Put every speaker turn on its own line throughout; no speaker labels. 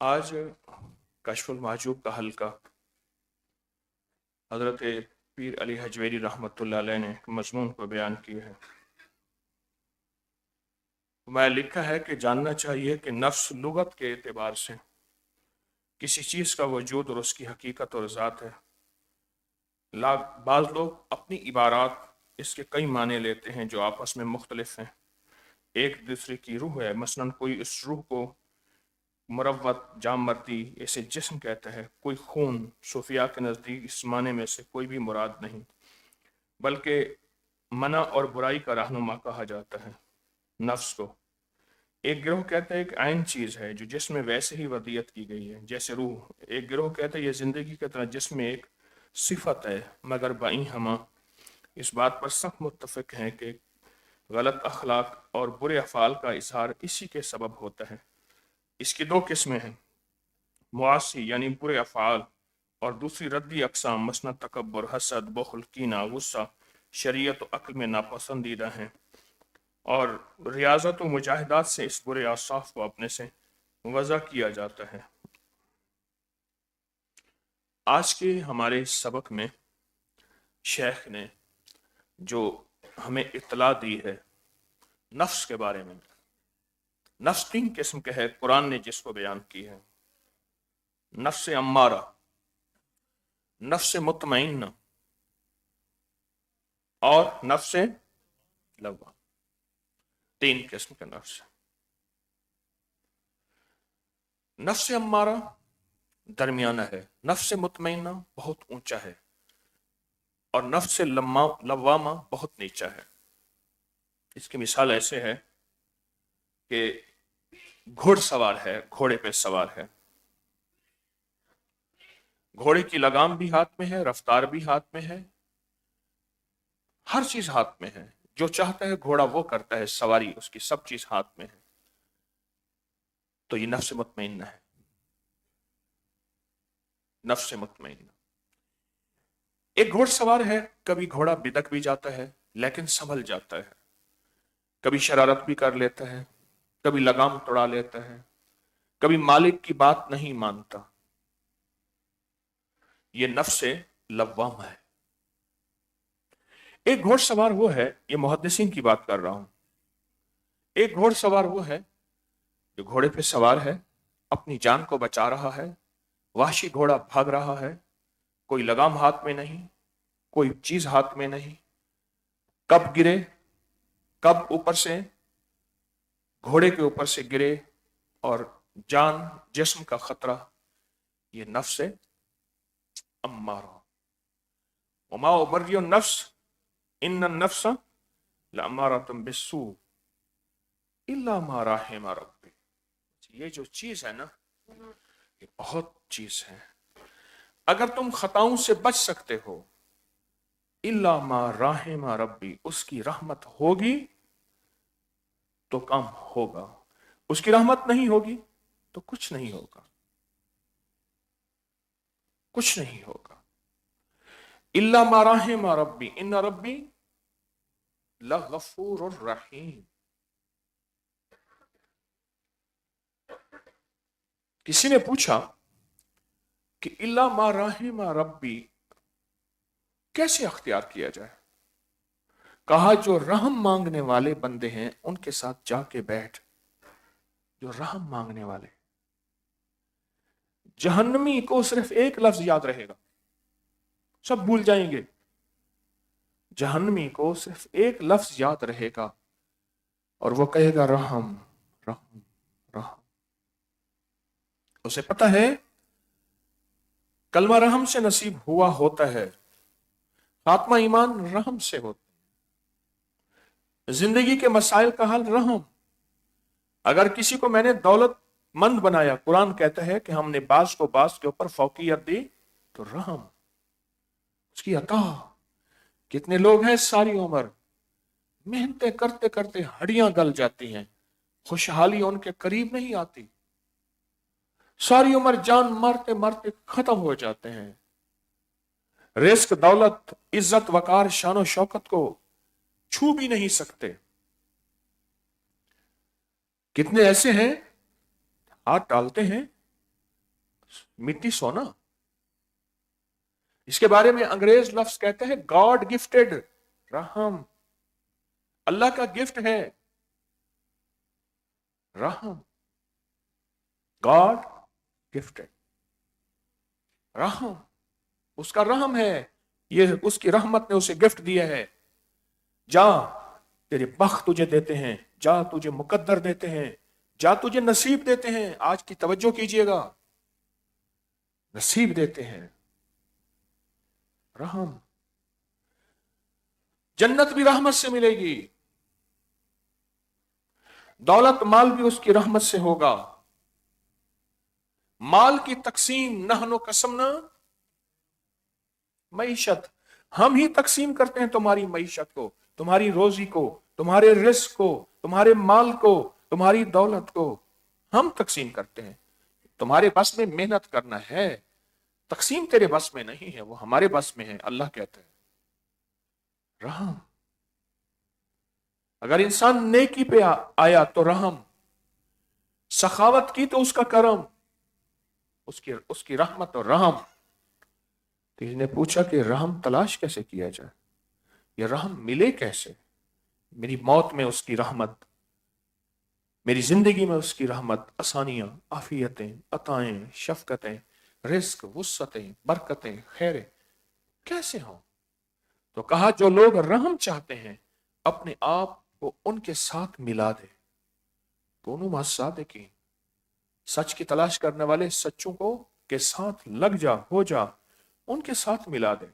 آج کشف المحجوب کا حلقہ حضرت پیر علی حجویری رحمۃ اللہ علیہ نے مضمون کو بیان کیا ہے۔ میں لکھا ہے کہ جاننا چاہیے کہ نفس لغت کے اعتبار سے کسی چیز کا وجود اور اس کی حقیقت اور ذات ہے۔ بعض لوگ اپنی عبارات اس کے کئی معنی لیتے ہیں جو آپس میں مختلف ہیں، ایک دوسرے کی روح ہے۔ مثلاً کوئی اس روح کو مروت جام مرتی اسے جسم کہتا ہے، کوئی خون۔ صوفیاء کے نزدیک اس معنی میں سے کوئی بھی مراد نہیں، بلکہ منع اور برائی کا رہنما کہا جاتا ہے نفس کو۔ ایک گروہ کہتا ہے ایک عین چیز ہے جو جسم میں ویسے ہی وضعیت کی گئی ہے جیسے روح۔ ایک گروہ کہتا ہے یہ زندگی کی طرح جسم میں ایک صفت ہے، مگر بائیں ہمہ اس بات پر سخت متفق ہیں کہ غلط اخلاق اور برے افعال کا اظہار اسی کے سبب ہوتا ہے۔ اس کی دو قسمیں ہیں، معاصی یعنی برے افعال، اور دوسری ردی اقسام، مثلا تکبر، حسد، بخل، کینہ، غصہ، شریعت و عقل میں ناپسندیدہ ہیں، اور ریاضت و مجاہدات سے اس برے اوصاف کو اپنے سے وضع کیا جاتا ہے۔ آج کے ہمارے سبق میں شیخ نے جو ہمیں اطلاع دی ہے نفس کے بارے میں، نفس تین قسم کے ہے قرآن نے جس کو بیان کی ہے: نفس امارہ، نفس مطمئنہ اور نفس لوامہ۔ تین قسم کا نفس ہے۔ نفس امارہ درمیانہ ہے، نفس مطمئنہ بہت اونچا ہے، اور نفس لوامہ بہت نیچا ہے۔ اس کی مثال ایسے ہے کہ گھوڑ سوار ہے، گھوڑے پہ سوار ہے، گھوڑے کی لگام بھی ہاتھ میں ہے، رفتار بھی ہاتھ میں ہے، ہر چیز ہاتھ میں ہے، جو چاہتا ہے گھوڑا وہ کرتا ہے، سواری اس کی سب چیز ہاتھ میں ہے۔ تو یہ نفس مطمئنہ ہے، نفس مطمئنہ۔ ایک گھوڑ سوار ہے، کبھی گھوڑا بدک بھی جاتا ہے لیکن سنبھل جاتا ہے، کبھی شرارت بھی کر لیتا ہے، کبھی لگام توڑا لیتا ہے، کبھی مالک کی بات نہیں مانتا۔ یہ نفس لوامہ ہے۔ ایک گھوڑ سوار وہ ہے، یہ محدثین کی بات کر رہا ہوں، ایک گھوڑ سوار وہ ہے جو گھوڑے پہ سوار ہے، اپنی جان کو بچا رہا ہے، وحشی گھوڑا بھاگ رہا ہے، کوئی لگام ہاتھ میں نہیں، کوئی چیز ہاتھ میں نہیں، کب گرے، کب اوپر سے گھوڑے کے اوپر سے گرے، اور جان جسم کا خطرہ۔ یہ نفس امارہ۔ وما ابرئ النفس ان النفس لامارۃ بالسوء الا ما رحم ربی۔ یہ جو چیز ہے نا، یہ بہت چیز ہے۔ اگر تم خطاؤں سے بچ سکتے ہو، الا ما رحم ربی، اس کی رحمت ہوگی تو کام ہوگا، اس کی رحمت نہیں ہوگی تو کچھ نہیں ہوگا، کچھ نہیں ہوگا۔ الا ما رحم ربی ان ربی لغفور الرحیم۔ کسی نے پوچھا کہ الا ما رحم ربی کیسے اختیار کیا جائے؟ کہا جو رحم مانگنے والے بندے ہیں ان کے ساتھ جا کے بیٹھ، جو رحم مانگنے والے۔ جہنمی کو صرف ایک لفظ یاد رہے گا، سب بھول جائیں گے۔ جہنمی کو صرف ایک لفظ یاد رہے گا اور وہ کہے گا رحم رحم رحم۔ اسے پتہ ہے کلمہ رحم سے نصیب ہوا ہوتا ہے، خاتمہ ایمان رحم سے ہوتا ہے، زندگی کے مسائل کا حل رحم۔ اگر کسی کو میں نے دولت مند بنایا، قرآن کہتا ہے کہ ہم نے بعض کو بعض کے اوپر فوقیت دی، تو رحم، اس کی عطا۔ کتنے لوگ ہیں ساری عمر محنتیں کرتے کرتے ہڈیاں گل جاتی ہیں، خوشحالی ان کے قریب نہیں آتی، ساری عمر جان مارتے مارتے ختم ہو جاتے ہیں، رزق، دولت، عزت، وقار، شان و شوکت کو چھو بھی نہیں سکتے۔ کتنے ایسے ہیں ہاتھ ڈالتے ہیں मिट्टी सोना। इसके बारे में अंग्रेज लफ्ज कहते हैं गॉड गिफ्टेड रहम। अल्लाह का गिफ्ट है रहम, गॉड गिफ्टेड रहम, उसका रहम है, ये उसकी रहमत ने उसे गिफ्ट दिया है। जा तेरे बख्त तुझे देते हैं, जा तुझे मुकद्दर देते हैं, जा तुझे नसीब देते हैं। आज की तवज्जो कीजिएगा, नसीब देते हैं, रहम। जन्नत भी रहमत से मिलेगी, दौलत माल भी उसकी रहमत से होगा। माल की तकसीम नहनो कसमना मईशत, हम ही तकसीम करते हैं तुम्हारी मईशत को, तुम्हारी रोजी को, तुम्हारे रिस्क को, तुम्हारे माल को, तुम्हारी दौलत को हम तकसीम करते हैं। तुम्हारे बस में मेहनत करना है, तकसीम तेरे बस में नहीं है, वो हमारे बस में है। अल्लाह कहता है रहम। अगर इंसान नेकी पे आया तो रहम, सखावत की तो उसका करम, उसकी उसकी रहमत और रहम। तो इसने पूछा कि रहम तलाश कैसे किया जाए, ये रहम मिले कैसे? मेरी मौत में उसकी रहमत, मेरी जिंदगी में उसकी रहमत, आसानियां, आफियतें, अताएं, शफकतें, रिस्क, वुस्सतें, बरकतें, खैरें कैसे हों? तो कहा जो लोग रहम चाहते हैं अपने आप को उनके साथ मिला दे। दोनों मासादिकीन, सच की तलाश करने वाले सच्चों को के साथ लग जा, हो जा, उनके साथ मिला दे।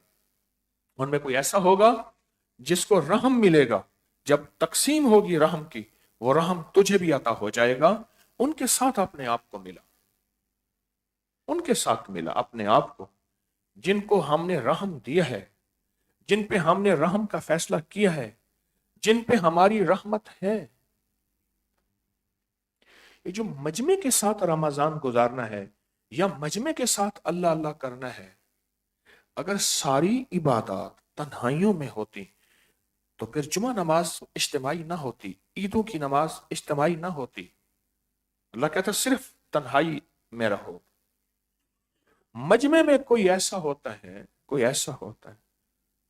उनमें कोई ऐसा होगा जिसको रहम मिलेगा, जब तकसीम होगी रहम की, वो रहम तुझे भी अता हो जाएगा। उनके साथ अपने आप को मिला, उनके साथ मिला अपने आप को जिनको हमने रहम दिया है, जिन पे हमने रहम का फैसला किया है, जिन पे हमारी रहमत है। ये जो मजमे के साथ रमजान गुजारना है या मजमे के साथ अल्लाह अल्लाह करना है, अगर सारी इबादत तन्हाइयों में होती तो फिर जुमा नमाज इज्तिमाई ना होती, ईदों की नमाज इज्तिमाई ना होती। अल्लाह कहता सिर्फ तन्हाई में रहो। मजमे में कोई ऐसा होता है, कोई ऐसा होता है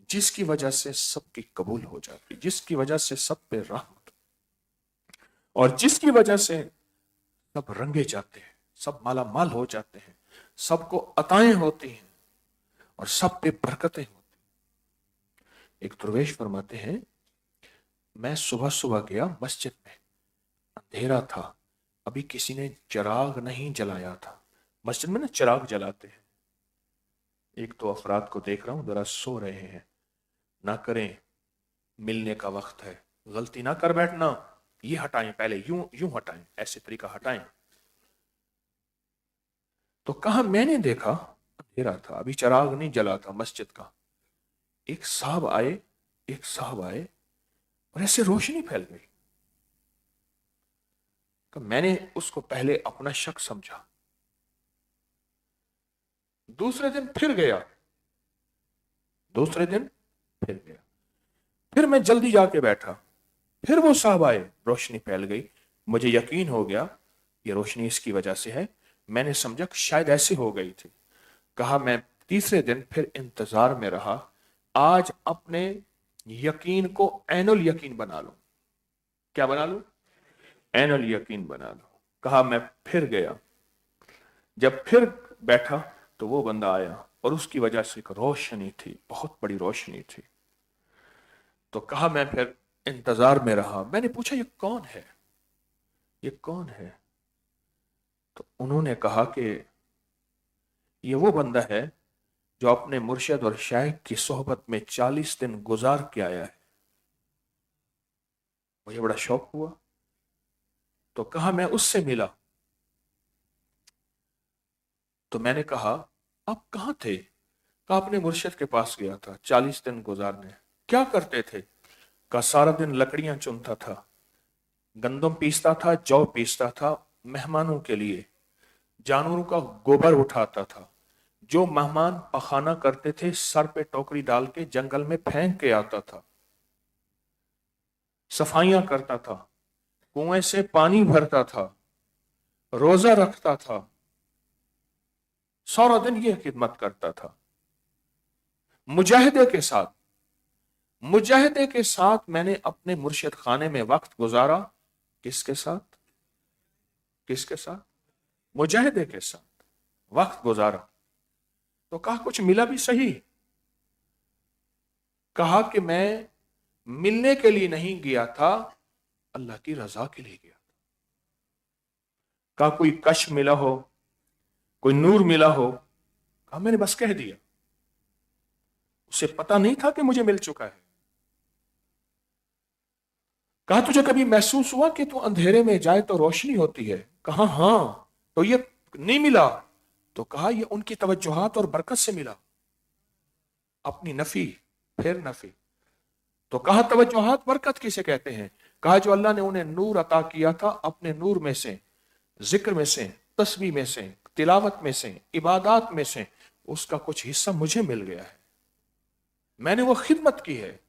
जिसकी वजह से सबकी कबूल हो जाती, जिसकी वजह से सब पे रहमत, और जिसकी वजह से सब रंगे जाते हैं, सब माला माल हो जाते हैं, सबको अताएं होती हैं और सब पे बरकतें होती। एक दरवेश फरमाते हैं, मैं सुबह सुबह गया मस्जिद में, अंधेरा था, अभी किसी ने चिराग नहीं जलाया था। मस्जिद में ना चिराग जलाते हैं। एक तो अफराद को देख रहा हूं जरा सो रहे हैं, ना करें, मिलने का वक्त है, गलती ना कर बैठना, ये हटाएं, पहले यूं यूं हटाएं, ऐसे तरीका हटाएं। तो कहा मैंने देखा अंधेरा था, अभी चिराग नहीं जला था मस्जिद का। एक साहब आए, एक साहब आए और ऐसे रोशनी फैल गई। मैंने उसको पहले अपना शक समझा। दूसरे दिन फिर गया, दूसरे दिन फिर गया, फिर मैं जल्दी जाके बैठा, फिर वो साहब आए, रोशनी फैल गई। मुझे यकीन हो गया ये रोशनी इसकी वजह से है। मैंने समझा कि शायद ऐसे हो गई थी। कहा मैं तीसरे दिन फिर इंतजार में रहा, आज अपने यकीन को ऐनुल यकीन बना लो। क्या बना लो? ऐनुल यकीन बना लो। कहा मैं फिर गया, जब फिर बैठा तो वो बंदा आया और उसकी वजह से एक रोशनी थी, बहुत बड़ी रोशनी थी। तो कहा मैं फिर इंतजार में रहा। मैंने पूछा ये कौन है, ये कौन है? तो उन्होंने कहा कि ये वो बंदा है जो अपने मुर्शिद और शाइख की सोहबत में 40 दिन गुजार के आया है। मुझे बड़ा शौक हुआ, तो कहा मैं उससे मिला। तो मैंने कहा आप कहाँ थे? कहा अपने मुर्शिद के पास गया था 40 दिन गुजारने। क्या करते थे? कहा सारा दिन लकड़ियां चुनता था, गंदम पीसता था, जौ पीसता था, मेहमानों के लिए जानवरों का गोबर उठाता था, जो मेहमान पखाना करते थे सर पे टोकरी डाल के जंगल में फेंक के आता था, सफाइयां करता था, कुएं से पानी भरता था, रोजा रखता था, सारा दिन ये खिदमत करता था। मुजाहिदे के साथ मैंने अपने मुर्शिद खाने में वक्त गुजारा। किसके साथ? किसके साथ? मुजाहिदे के साथ वक्त गुजारा। तो कहा कुछ मिला भी सही। कहा कि मैं मिलने के लिए नहीं गया था, अल्लाह की रजा के लिए गया था। कहा कोई कश मिला हो, कोई नूर मिला हो? कहा मैंने बस कह दिया, उसे पता नहीं था कि मुझे मिल चुका है। कहा तुझे कभी महसूस हुआ कि तू अंधेरे में जाए तो रोशनी होती है? कहा हाँ। तो ये नहीं मिला? तो कहा ये उनकी तवज्जुहात और बरकत से मिला। अपनी नफी फिर नफी। तो कहा तवज्जुहात बरकत किसे कहते हैं? कहा जो अल्लाह ने उन्हें नूर अता किया था, अपने नूर में से, जिक्र में से, तस्बीह में से, तिलावत में से, इबादत में से, उसका कुछ हिस्सा मुझे मिल गया है। मैंने वो खिदमत की है,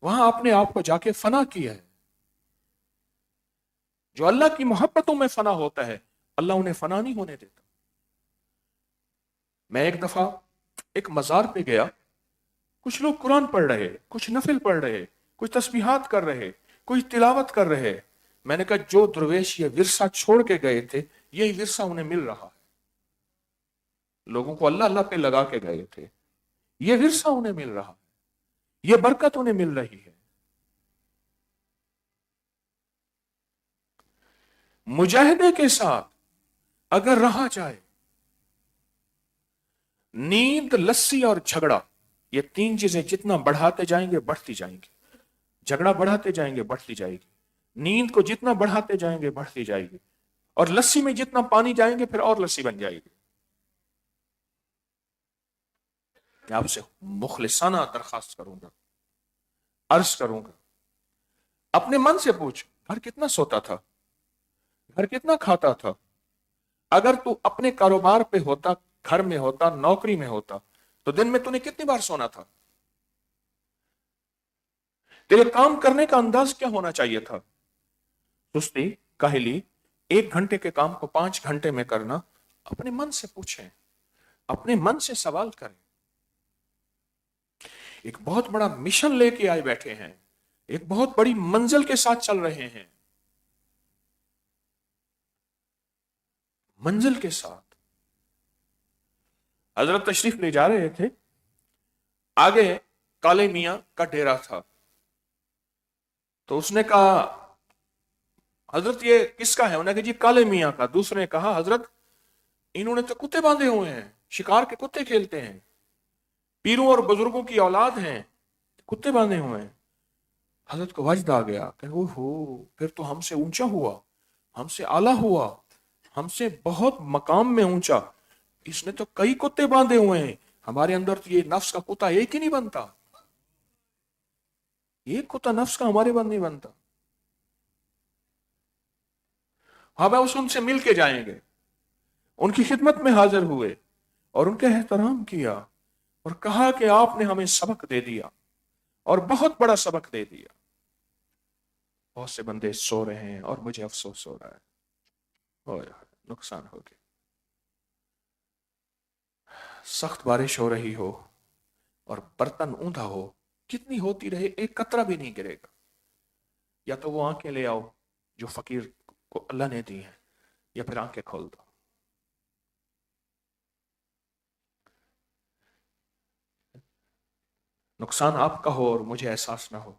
वहां अपने आप को जाके फना किया है। जो अल्लाह की मोहब्बतों में फना होता है, अल्लाह उन्हें फना नहीं होने देता। मैं एक दफा एक मजार पे गया, कुछ लोग कुरान पढ़ रहे, कुछ नफिल पढ़ रहे, कुछ तस्बीहात कर रहे, कुछ तिलावत कर रहे। मैंने कहा जो दरवेश ये विरसा छोड़ के गए थे, यही विरसा उन्हें मिल रहा है। लोगों को अल्लाह अल्लाह पे लगा के गए थे, ये विरसा उन्हें मिल रहा है, ये बरकत उन्हें मिल रही है। मुजाहिदे के साथ अगर रहा जाए, नींद, लस्सी और झगड़ा, ये तीन चीजें जितना बढ़ाते जाएंगे बढ़ती जाएंगी। झगड़ा बढ़ाते जाएंगे बढ़ती जाएगी, नींद को जितना बढ़ाते जाएंगे बढ़ती जाएगी, और लस्सी में जितना पानी जाएंगे फिर और लस्सी बन जाएगी। मैं आपसे मुखलिसाना दरखास्त करूंगा, अर्ज करूंगा, अपने मन से पूछ, घर कितना सोता था, घर कितना खाता था? अगर तू अपने कारोबार पे होता, घर में होता, नौकरी में होता, तो दिन में तूने कितनी बार सोना था? तेरे काम करने का अंदाज क्या होना चाहिए था? सुस्ती, काहली, 1 घंटे के काम को 5 घंटे में करना। अपने मन से पूछें, अपने मन से सवाल करें। एक बहुत बड़ा मिशन लेके आए बैठे हैं, एक बहुत बड़ी मंजिल के साथ चल रहे हैं, मंजिल के साथ। हजरत तशरीफ ले जा रहे थे, आगे काले मियां का डेरा था। तो उसने कहा हजरत ये किसका है? उन्होंने कहा जी काले मियां का। दूसरे ने कहा हजरत इन्होंने तो कुत्ते बांधे हुए हैं, शिकार के कुत्ते खेलते हैं, पीरों और बुजुर्गों की औलाद हैं, कुत्ते बांधे हुए हैं। हजरत को वजद आ गया, कहे ओहो, फिर तो हमसे ऊंचा हुआ, हमसे आला हुआ, हमसे बहुत मकाम में ऊंचा। इसने तो कई कुत्ते बांधे हुए हैं, हमारे अंदर तो ये नफ्स का कुत्ता एक ही नहीं बनता, एक कुत्ता नफ्स का हमारे बंद नहीं बनता। हम उस उनसे मिल के जाएंगे, उनकी खिदमत में हाजिर हुए और उनका एहतराम किया और कहा कि आपने हमें सबक दे दिया और बहुत बड़ा सबक दे दिया। बहुत से बंदे सो रहे हैं और मुझे अफसोस हो रहा है, नुकसान हो गया। सख्त बारिश हो रही हो और बर्तन ऊंधा हो, कितनी होती रहे एक कतरा भी नहीं गिरेगा। या तो वो आंखें ले आओ जो फकीर को अल्लाह ने दी हैं, या फिर आंखें खोल दो। नुकसान आपका हो और मुझे एहसास ना हो,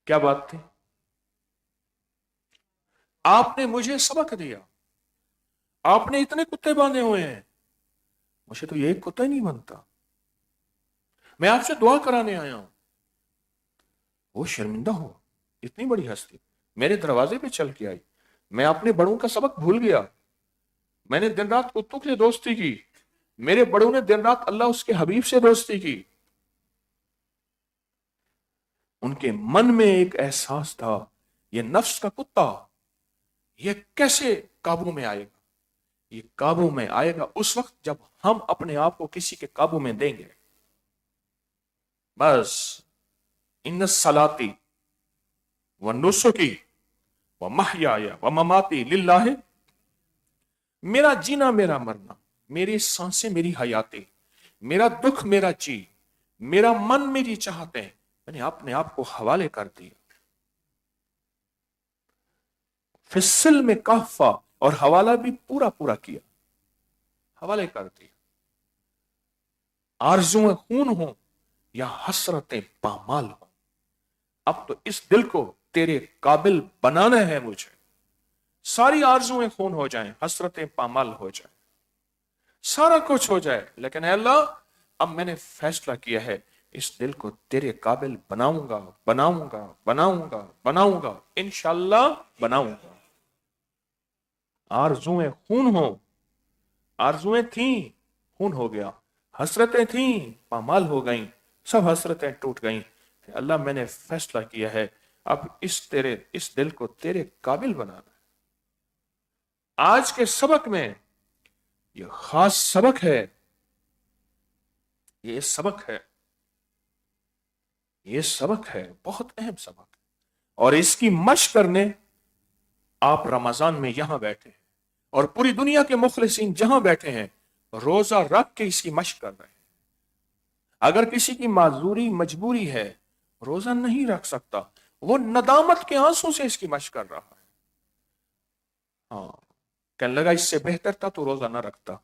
क्या बात थी? आपने मुझे सबक दिया, आपने इतने कुत्ते बांधे हुए हैं, मुझे तो ये एक कुत्ता ही नहीं बनता। मैं आपसे दुआ कराने आया हूं। वो शर्मिंदा हो, इतनी बड़ी हस्ती मेरे दरवाजे पे चल के आई, मैं अपने बड़ों का सबक भूल गया। मैंने दिन रात कुत्तों से दोस्ती की, मेरे बड़ों ने दिन रात अल्लाह उसके हबीब से दोस्ती की। उनके मन में एक एहसास था, ये नफ्स का कुत्ता, ये कैसे काबू में आएगा? ये काबू में आएगा उस वक्त जब हम अपने आप को किसी के काबू में देंगे। बस इन्न सलाती व नुसुकी व महयाया व ममाती लिल्लाहि, मेरा जीना मेरा मरना, मेरी सांसें मेरी हयातें, मेरा दुख मेरा जी, मेरा मन मेरी चाहतें, मैंने अपने आप को हवाले कर दिया। फिसल में काफा, और हवाला भी पूरा पूरा किया, हवाले कर दिया। आरजुएं खून हो या हसरतें पामाल हो, अब तो इस दिल को तेरे काबिल बनाना है मुझे। सारी आरजुएं खून हो जाएं, हसरतें पामाल हो जाएं, सारा कुछ हो जाए, लेकिन अल्लाह अब मैंने फैसला किया है इस दिल को तेरे काबिल बनाऊंगा, बनाऊंगा, बनाऊंगा, बनाऊंगा, इंशाअल्लाह बनाऊंगा। आरजुएं खून हो, आरजुएं थी खून हो गया, हसरतें थी पामाल हो गईं, सब हसरतें टूट गईं। अल्लाह मैंने फैसला किया है अब इस दिल को तेरे काबिल बनाना है। आज के सबक में ये खास सबक है, ये सबक है, ये सबक है, बहुत अहम सबक है। और इसकी मशक करने आप रमजान में यहां बैठे हैं और पूरी दुनिया के मुखलिसीन जहां बैठे हैं रोजा रख के इसकी मशक कर रहे हैं। अगर किसी की माजूरी मजबूरी है, रोजा नहीं रख सकता, वो नदामत के आंसू से इसकी मशक कर रहा है। हाँ, कहने लगा इससे बेहतर था तो रोजा ना रखता।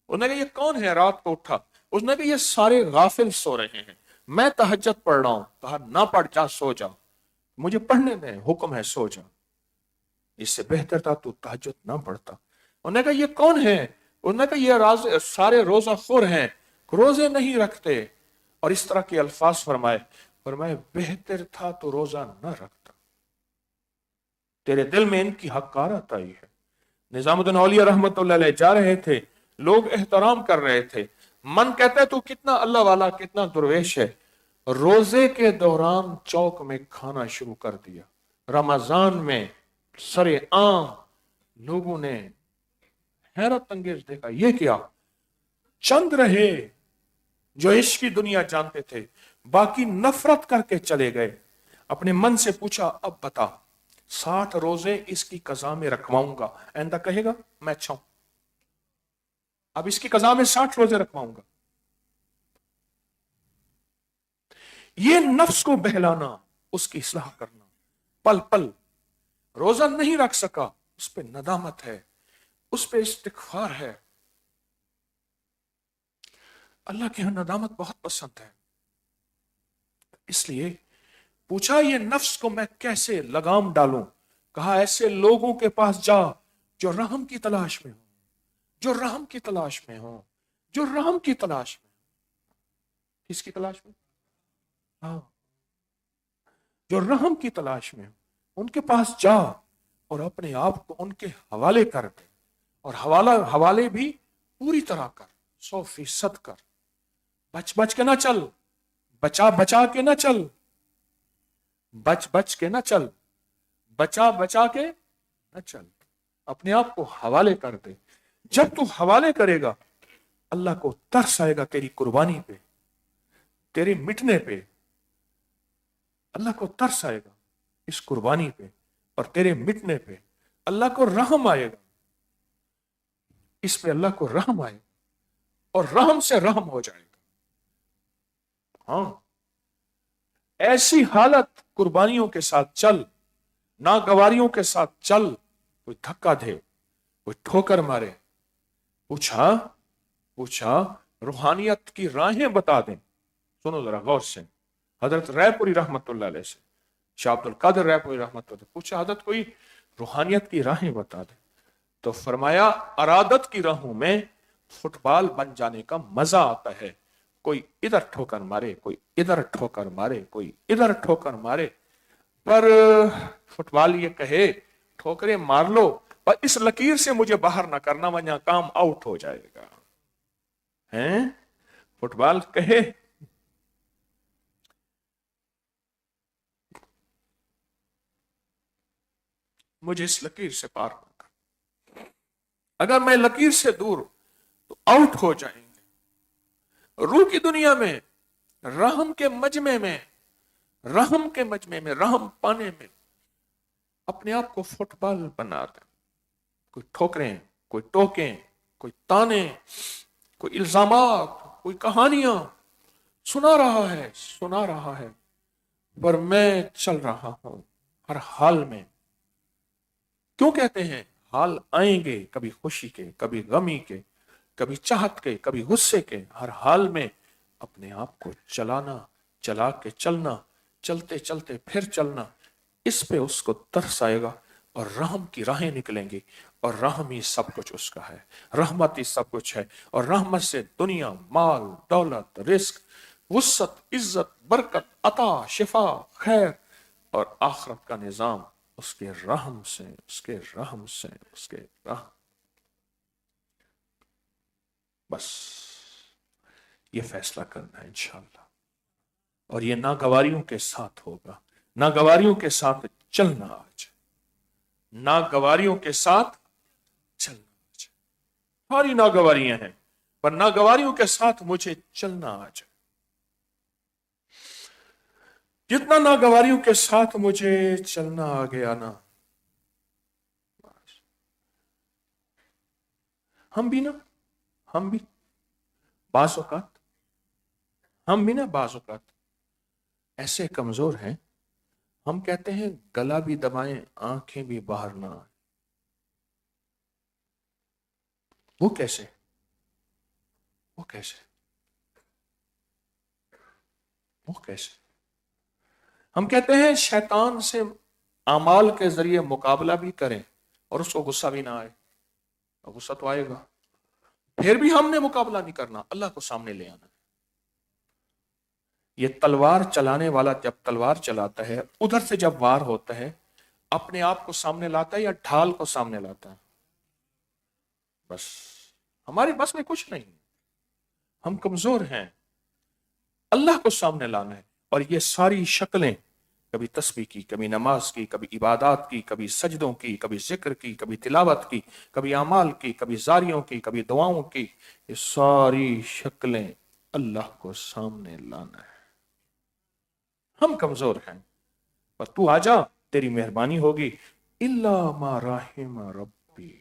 उसने कहा ये कौन है रात को उठा, उसने कहा ये सारे गाफिल सो रहे हैं, मैं तहज्जुद पढ़ रहा हूं। कहा ना पढ़, जा सो जा, मुझे पढ़ने दे, हुक्म है सो जा, इससे बेहतर था तू तहज्जुद ना पढ़ता। उन्होंने कहा ये कौन है, उन्होंने कहा ये सारे रोजा खोर हैं, रोजे नहीं रखते, और इस तरह के अल्फाज फरमाए। फरमाए बेहतर था तो रोजा ना रखता, तेरे दिल में इनकी हकारत आई है। निजामुद्दीन औलिया रहमतुल्लाह अलैह जा रहे थे, लोग एहतराम कर रहे थे, मन कहता है तू कितना अल्लाह वाला, कितना दुर्वेश है। रोजे के दौरान चौक में खाना शुरू कर दिया। रमजान में सरे आम लोगों ने हैरत अंगेज देखा, ये क्या। चंद रहे जो इश्क की दुनिया जानते थे, बाकी नफरत करके चले गए। अपने मन से पूछा अब बता, 60 रोजे इसकी कज़ा में रखवाऊंगा, आइंदा कहेगा मैं अच्छा हूं, अब इसकी कज़ा में 60 रोजे रखवाऊंगा। ये नफ्स को बहलाना, उसकी इस्लाह करना, पल पल रोजा नहीं रख सका, उस पर नदामत है, उस पर इस्तिग़फ़ार है। अल्लाह के यहां नदामत बहुत पसंद है। इसलिए पूछा ये नफ्स को मैं कैसे लगाम डालूं। कहा ऐसे लोगों के पास जा जो रहम की तलाश में हो, जो रहम की तलाश में हो, जो रहम की तलाश में। किसकी तलाश में? हाँ, जो रहम की तलाश में हो, उनके पास जा और अपने आप को उनके हवाले कर दे, और हवाले भी पूरी तरह कर, 100% कर। बच बच के ना चल, बचा बचा के ना चल, बच बच के ना चल, बचा बचा के ना चल, अपने आप को हवाले कर दे। जब तू हवाले करेगा, अल्लाह को तरस आएगा तेरी कुर्बानी पे, तेरे मिटने पे। अल्लाह को तरस आएगा इस कुर्बानी पे और तेरे मिटने पे। अल्लाह को रहम आएगा इस पे, अल्लाह को रहम आएगा और रहम से रहम हो जाएगा। हाँ, ऐसी हालत कुर्बानियों के साथ चल, नागवारियों के साथ चल। कोई धक्का दे, कोई ठोकर मारे, पूछा रूहानियत की राहें बता दें। सुनो जरा गौर से, हजरत रैपुरी रहमतुल्लाह अलैह से, शाह अब्दुल कादिर रैपुरी रहमतुल्लाह, पूछा हजरत कोई रूहानियत की राहें बता दे। तो फरमाया अरादत की राहों में फुटबॉल बन जाने का मजा आता है। कोई इधर ठोकर मारे, कोई इधर ठोकर मारे, कोई इधर ठोकर मारे, पर फुटबॉल ये कहे ठोकरे मार लो, पर इस लकीर से मुझे बाहर ना करना, वरना काम आउट हो जाएगा। हैं? फुटबॉल कहे मुझे इस लकीर से पार ना कर, अगर मैं लकीर से दूर तो आउट हो जाएंगे। रूह की दुनिया में, रहम के मजमे में, रहम के मजमे में, रहम पाने में अपने आप को फुटबॉल बना दे। कोई ठोकरें, कोई टोकें, कोई ताने, कोई इल्जामात, कोई कहानियां सुना रहा है, पर मैं चल रहा हूं हर हाल में। क्यों कहते हैं हाल आएंगे, कभी खुशी के, कभी गमी के, कभी चाहत के, कभी गुस्से के, हर हाल में अपने आप को चलाना, चला के चलना, चलते चलते फिर चलना, इस पे उसको तरस आएगा और रहम की राहें निकलेंगी, और रहम ही सब कुछ उसका है, रहमत ही सब कुछ है, और रहमत से दुनिया, माल, दौलत, रिस्क, वुसत, इज्जत, बरकत, अता, शिफा, खैर और आखिरत का निजाम उसके रहम से, उसके रहम से, उसके रहम। बस ये फैसला करना है इंशाअल्लाह, और ये नागवारियों के साथ होगा, नागवारियों के साथ चलना आज, नागवारियों के साथ चलना आज। सारी नागवारियां हैं, पर नागवारियों के साथ मुझे चलना आज। जितना नागवारियों के साथ मुझे चलना आ गया ना, हम भी बाज़ औक़ात हम भी ना बाज़ औक़ात ऐसे कमजोर हैं, हम कहते हैं गला भी दबाएं, आंखें भी बाहर ना आए। वो कैसे? वो कैसे? वो कैसे? हम कहते हैं शैतान से अमाल के जरिए मुकाबला भी करें और उसको गुस्सा भी ना आए, और गुस्सा तो आएगा, फिर भी हमने मुकाबला नहीं करना, अल्लाह को सामने ले आना। ये तलवार चलाने वाला जब तलवार चलाता है, उधर से जब वार होता है, अपने आप को सामने लाता है या ढाल को सामने लाता है? बस हमारे बस में कुछ नहीं, हम कमजोर हैं, अल्लाह को सामने लाना है। और ये सारी शक्लें, कभी तस्बीह की, कभी नमाज की, कभी इबादत की, कभी सजदों की, कभी जिक्र की, कभी तिलावत की, कभी अमाल की, कभी जारियों की, कभी दुआओं की, ये सारी शक्लें अल्लाह को सामने लाना है। हम कमजोर हैं, पर तू आजा, तेरी मेहरबानी होगी। इल्ला मा राहिम रब्बी,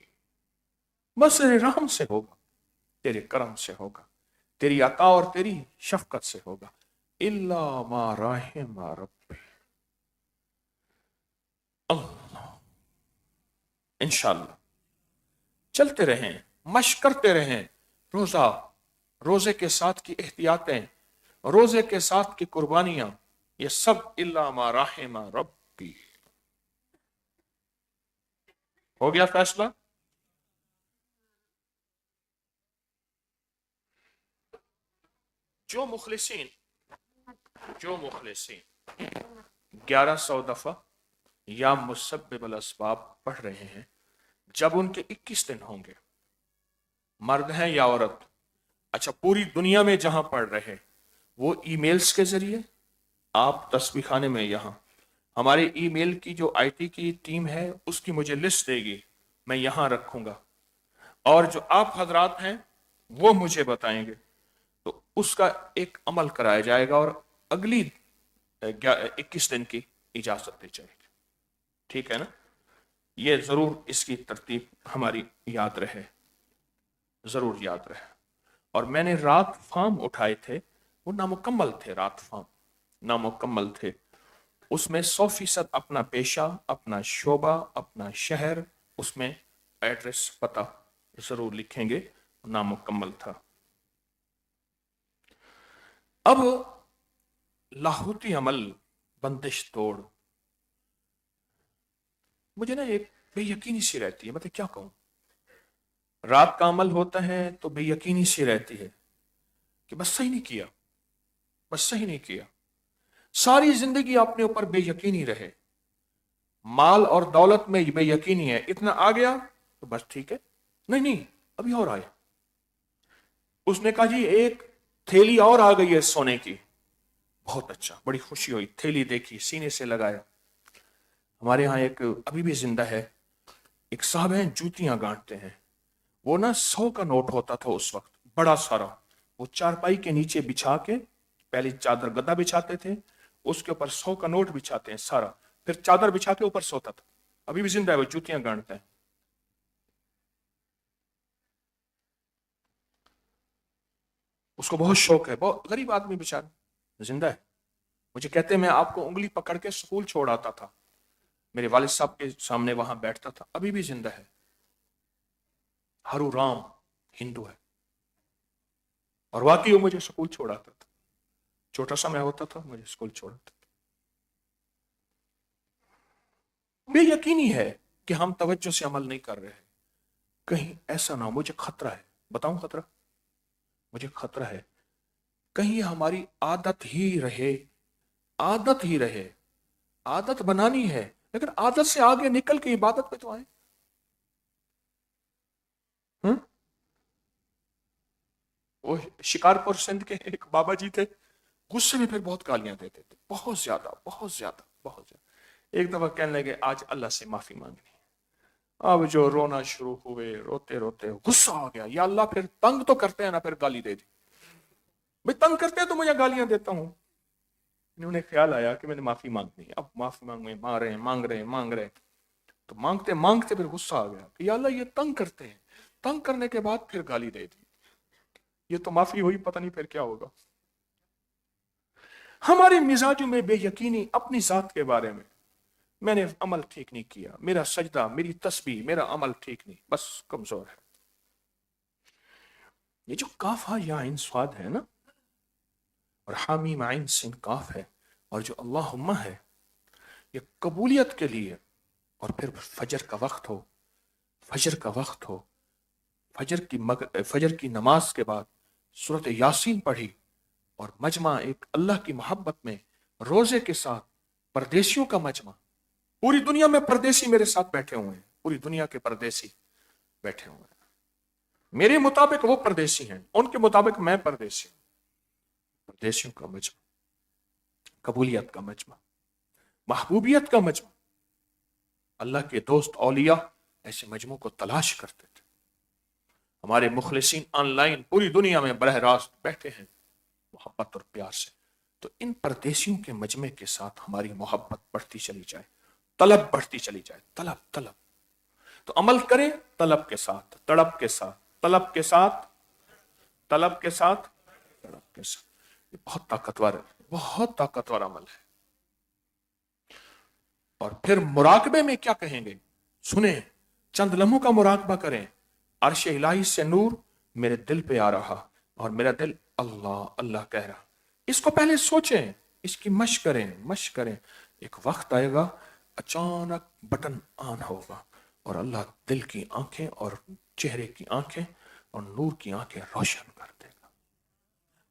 बस तेरे रहम से होगा, तेरे करम से होगा, तेरी अता और तेरी शफकत से होगा। इल्ला मा राहिम रब्बी, अल्लाह। इंशाअल्लाह चलते रहें, मशक करते रहें, रोजा, रोजे के साथ की एहतियातें, रोजे के साथ की कुर्बानियां, ये सब इल्ला मा राहिम रब्बी। हो गया फैसला? जो मुखलिसीन 1100 दफा या मुसब्बिबुल अस्बाब पढ़ रहे हैं, जब उनके 21 दिन होंगे, मर्द हैं या औरत, अच्छा पूरी दुनिया में जहां पढ़ रहे, वो ईमेल्स के जरिए, आप तस्बीह खाने में यहां हमारे ईमेल की जो आईटी की टीम है उसकी मुझे लिस्ट देगी, मैं यहां रखूंगा, और जो आप हजरात हैं वो मुझे बताएंगे, तो उसका एक अमल कराया जाएगा और अगली 21 दिन की इजाजत दी जाएगी। ठीक है ना? ये जरूर इसकी तरतीब हमारी याद रहे, जरूर याद रहे। और मैंने रात फार्म उठाए थे, वो नामुकम्मल थे, रात फार्म नामुकम्मल थे, उसमें 100% अपना पेशा, अपना शोबा, अपना शहर, उसमें एड्रेस पता जरूर लिखेंगे, नामुकम्मल था। अब लाहौती अमल, बंदिश तोड़, मुझे ना एक बेयकीनी सी रहती है, मतलब क्या कहूं, रात का अमल होता है तो बेयकीनी सी रहती है कि बस सही नहीं किया, बस सही नहीं किया, सारी जिंदगी अपने ऊपर बेयकीनी रहे, माल और दौलत में बेयकीनी है, इतना आ गया तो बस ठीक है, नहीं नहीं अभी और आया। उसने कहा जी एक थैली और आ गई है सोने की, बहुत अच्छा, बड़ी खुशी हुई, थैली देखी, सीने से लगाया। हमारे यहाँ एक अभी भी जिंदा है, एक साहब हैं, जूतियां गांठते हैं, वो ना 100 का नोट होता था उस वक्त, बड़ा सारा, वो चारपाई के नीचे बिछा के, पहले चादर गद्दा बिछाते थे, उसके ऊपर 100 का नोट बिछाते हैं सारा, फिर चादर बिछा के ऊपर सोता था, अभी भी जिंदा है वो, जूतियां गांठता है। اس کو بہت شوق ہے, بہت غریب آدمی بیچارہ زندہ ہے. مجھے کہتے ہیں میں آپ کو انگلی پکڑ کے سکول چھوڑ آتا تھا, میرے والد صاحب کے سامنے وہاں بیٹھتا تھا, ابھی بھی زندہ ہے. ہرو رام ہندو ہے, اور واقعی وہ مجھے سکول چھوڑ آتا تھا, چھوٹا سا میں ہوتا تھا, مجھے سکول چھوڑاتا تھا. بے یقینی ہے کہ ہم توجہ سے عمل نہیں کر رہے ہیں, کہیں ایسا نہ ہو. مجھے خطرہ ہے, بتاؤں خطرہ, مجھے خطرہ ہے کہیں یہ ہماری عادت ہی رہے, عادت ہی رہے. عادت بنانی ہے لیکن عادت سے آگے نکل کے عبادت پہ تو آئے. وہ شکارپور سندھ کے ایک بابا جی تھے, غصے میں پھر بہت گالیاں دیتے تھے, بہت زیادہ بہت زیادہ بہت زیادہ. ایک دفعہ کہنے لگے آج اللہ سے معافی مانگنی. اب جو رونا شروع ہوئے, روتے روتے غصہ آ گیا, یا اللہ پھر تنگ تو کرتے ہیں نا, پھر گالی دے دی. بھئی تنگ کرتے ہیں تو مجھے گالیاں دیتا ہوں. انہیں خیال آیا کہ میں نے معافی مانگنی ہے, اب معافی مانگ رہے تو مانگتے مانگتے پھر غصہ آ گیا کہ یا اللہ یہ تنگ کرتے ہیں, تنگ کرنے کے بعد پھر گالی دے دی, یہ تو معافی ہوئی, پتہ نہیں پھر کیا ہوگا. ہمارے مزاجوں میں بے یقینی اپنی ذات کے بارے میں نے عمل ٹھیک نہیں کیا, میرا سجدہ, میری تسبیح, میرا عمل ٹھیک نہیں, بس کمزور ہے. یہ جو کاف ہا یا عین صاد ہے نا, اور حامیم عین سین کاف ہے, اور جو اللہم ہے, یہ قبولیت کے لیے. اور پھر فجر کا وقت ہو, فجر کا وقت ہو, فجر کی نماز کے بعد سورۃ یاسین پڑھی, اور مجمع ایک اللہ کی محبت میں روزے کے ساتھ, پردیسیوں کا مجمع, پوری دنیا میں پردیسی میرے ساتھ بیٹھے ہوئے ہیں, پوری دنیا کے پردیسی بیٹھے ہوئے ہیں. میرے مطابق وہ پردیسی ہیں, ان کے مطابق میں پردیسی ہوں. پردیسیوں کا مجمع, قبولیت کا مجمع, محبوبیت کا مجمع. اللہ کے دوست اولیاء ایسے مجموعوں کو تلاش کرتے تھے. ہمارے مخلصین آن لائن پوری دنیا میں براہ راست بیٹھے ہیں محبت اور پیار سے. تو ان پردیسیوں کے مجمع کے ساتھ ہماری محبت بڑھتی چلی جائے, طلب بڑھتی چلی جائے, طلب. تو عمل کریں طلب کے ساتھ, تڑپ کے ساتھ, طلب کے ساتھ, طلب کے ساتھ, تڑپ کے ساتھ. یہ بہت طاقتور ہے, بہت طاقتور عمل ہے. اور پھر مراقبے میں کیا کہیں گے سنیں, چند لمحوں کا مراقبہ کریں. عرش الہی سے نور میرے دل پہ آ رہا, اور میرا دل اللہ اللہ کہہ رہا. اس کو پہلے سوچیں, اس کی مشق کریں. ایک وقت آئے گا اچانک بٹن آن ہوگا, اور اللہ دل کی آنکھیں اور چہرے کی آنکھیں اور نور کی آنکھیں روشن کر دے گا.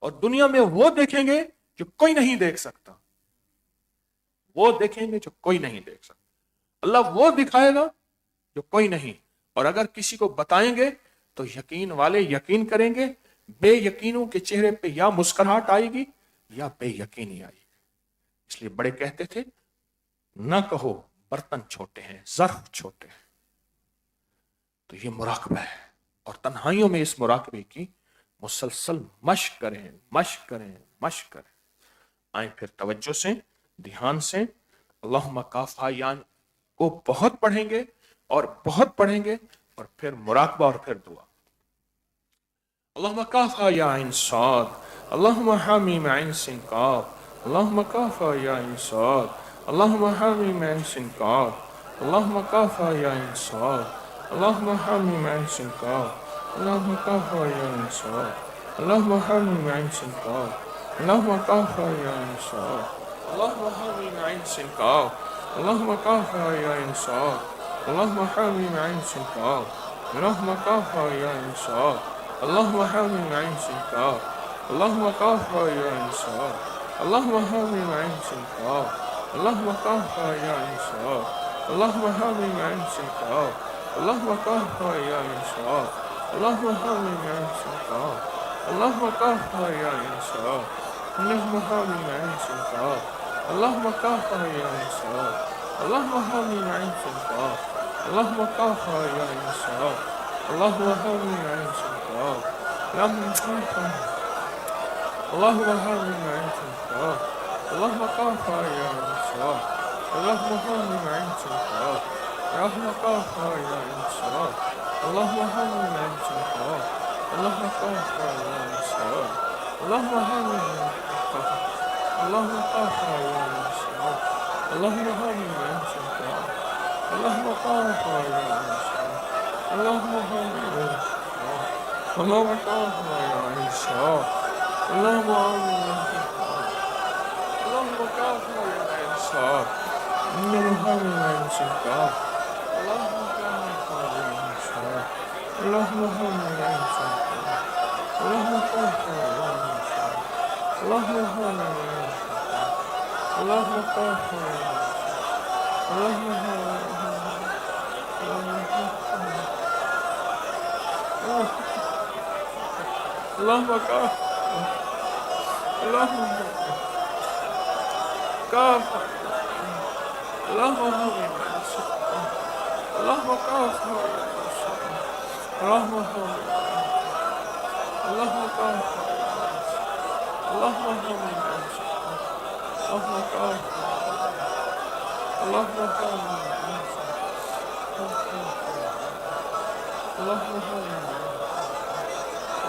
اور دنیا میں وہ دیکھیں گے جو کوئی نہیں دیکھ سکتا, وہ دیکھیں گے جو کوئی نہیں دیکھ سکتا. اللہ وہ دکھائے گا جو کوئی نہیں. اور اگر کسی کو بتائیں گے تو یقین والے یقین کریں گے, بے یقینوں کے چہرے پہ یا مسکراہٹ آئے گی یا بے یقینی آئے گی. اس لیے بڑے کہتے تھے نہ کہو برتن چھوٹے ہیں, ظرف چھوٹے ہیں. تو یہ مراقبہ ہے, اور تنہائیوں میں اس مراقبے کی مسلسل مشق کریں. آئیں پھر توجہ سے, دھیان سے اللہم کافہا یان کو بہت پڑھیں گے, اور بہت پڑھیں گے, اور پھر مراقبہ, اور پھر دعا. اللہم کافہا یا عین صاد, اللہم حامیم عین سین کاف, اللہم کافہا یا عین صاد, اللہم حامیم عین سین کاف, اللہم کافہا یا عین صاد, اللہم حامیم عین سین کاف, اللہم کافہا یا عین صاد, اللہم حامیم عین سین کاف, اللہم کافہا یا عین صاد, اللہم حامیم عین سین کاف, اللہم کافہا یا عین صاد, اللہم حامیم عین سین کاف, اللہم کافہا یا عین صاد, اللہم حامیم عین سین کاف, اللہم کافہا یا عین صاد, اللہم حامیم عین سین کاف, اللہم کافہا یا عین صاد, اللہم حامیم عین سین کاف, اللہم کافہا یا عین صاد, اللہم حامیم عین سین کاف, اللہم کافہا یا عین صاد, اللہم حامیم عین سین کاف, اللہم کافہا یا عین صاد, اللہم حامیم عین سین کاف, اللہم کافہا یا عین صاد, اللہم حامیم عین سین کاف, اللہم کافہا, اللہم حامیم عین سین کاف, اللہم کافہا یا عین صاد, اللہم حامیم عین سین کاف, اللہم کافہا یا عین صاد, اللہم حامیم عین سین کاف, اللہم کافہا یا عین صاد, اللهم هامنا اللهم قاف على الشيطان اللهم هامنا الشيطان اللهم قاف على الشيطان اللهم هامنا الشيطان اللهم قاف على الشيطان اللهم هامنا الشيطان اللهم قاف على الشيطان اللهم هامنا الشيطان اللهم قاف على الشيطان اللهم هامنا الشيطان اللهم قاف على الشيطان اللهم هامنا الشيطان اللهم قاف على اللهم اللهم كاف اللهم كاف اللهم اللهم كاف اللهم اللهم كاف اللهم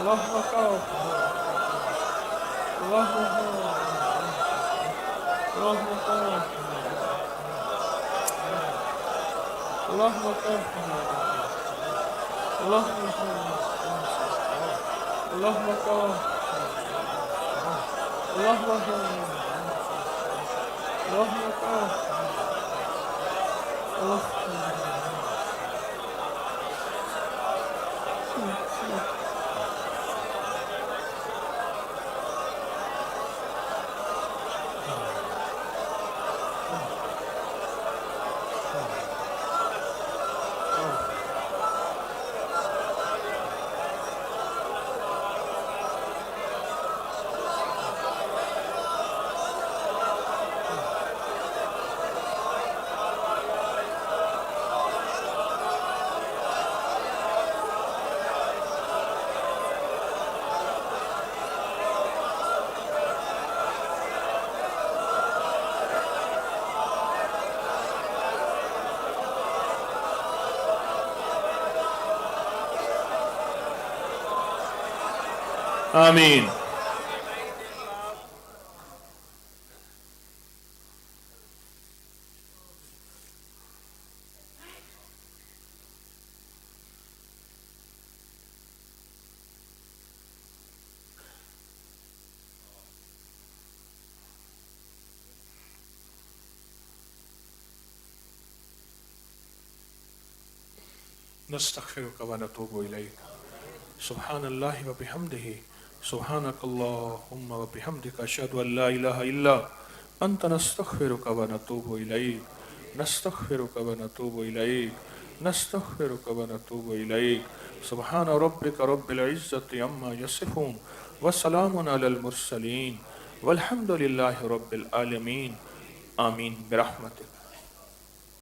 اللهم كاف اللهم كاف اللهم اللهم كاف اللهم اللهم كاف اللهم كاف اللهم اللهم كاف اللهم اللهم كاف آمین. نستغفرك ونتوب إليك. سبحان الله وبحمده سبحانك اللهم وبحمدك أشهد أن لا إله إلا أنت نستغفرك ونتوب إليك نستغفرك ونتوب إليك نستغفرك ونتوب إليك. سبحان ربك رب العزة عما يصفون وسلام على المرسلين والحمد لله رب العالمين. آمين برحمتك.